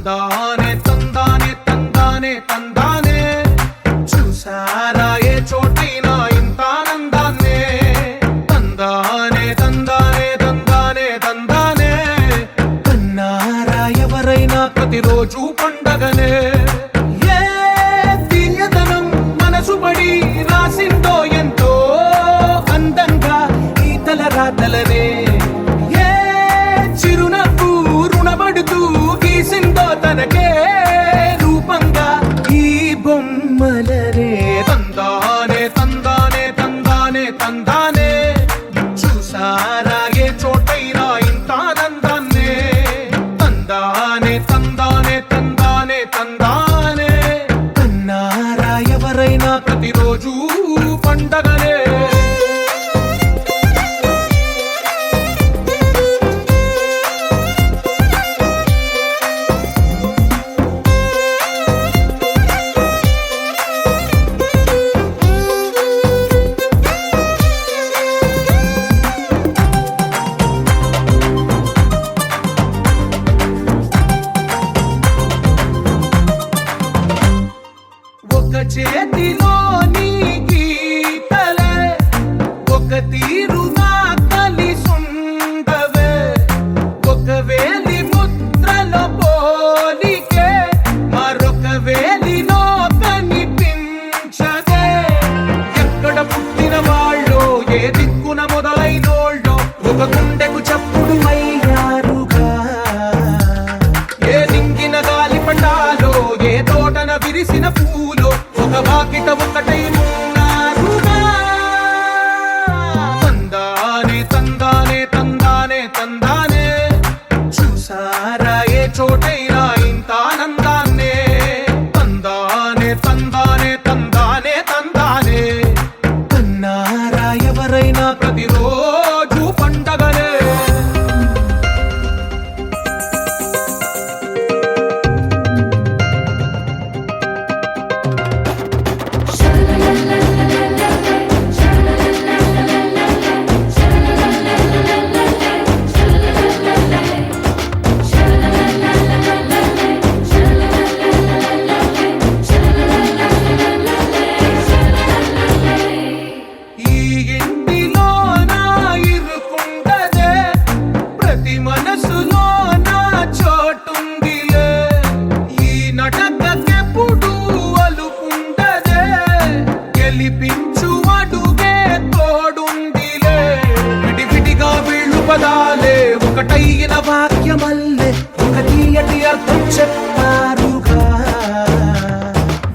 తందానే తందానే తందానే తందానే చూసారా ఏ చోటైనా ఇంత ఆనందాన్నే తందానే తందానే తందానే తందానే కన్నారా ఎవరైనా ప్రతిరోజు పండగనే ఏ తీయదనం మనసు పడి రాసిందో ఎంతో అందంగా ఈ తల రాతలనే తనకే రూపంగా ఈ బొమ్మలనే తందానే తందానే తందానే తందానే చూసారా ఏ చోటైనా ఇంత ఆనందాన్నే తందానే తందానే తందానే తందానే కన్నారా ఎవరైనా ప్రతిరోజు పండగనే చేతిలో నీ గీతలే ఒక తీరుగా కలిసుండవే ఒక వేలి ముద్రలో పోలికే మరొక వేలిలో కనిపించదే ఎక్కడ పుట్టిన వాళ్ళో ఏ దిక్కున మొదలైనోళ్ళో ఒక గుండెకు చప్పుడు అయ్యారుగా ఏ దింగిన గాలి పటాలో ఏ తోటన విరిసిన పూలో వాకిట ఒకటై ఉన్నారుగా తందానే తందానే తందానే తందానే చూసారా ఏ చోటైనా ఇంత ఆనందాన్నే తందానే తందానే తందానే తందానే కన్నారా ఎవరైనా ప్రతిరోజు పండగనే మనసులో నా చోటుందిలే ఈ నటకెప్పుడు అలుకుంటదే గెలిపించు అడుగే తోడుందిలే విడివిడిగా వీళ్ళు పదాలే ఒకటైన వాక్యమల్లే ఒక తీయటి అర్థం చెప్పారుగా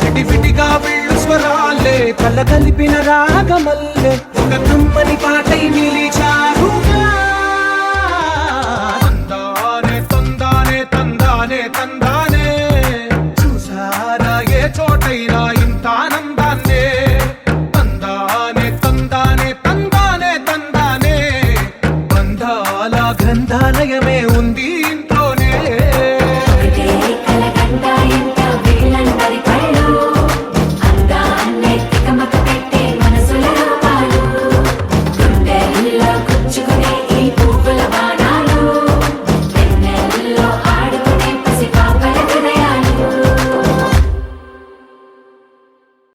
విడివిడిగా వీళ్ళు స్వరాలే కలగలిపిన రాగమల్లే ఒక కమ్మని పాటై మిలి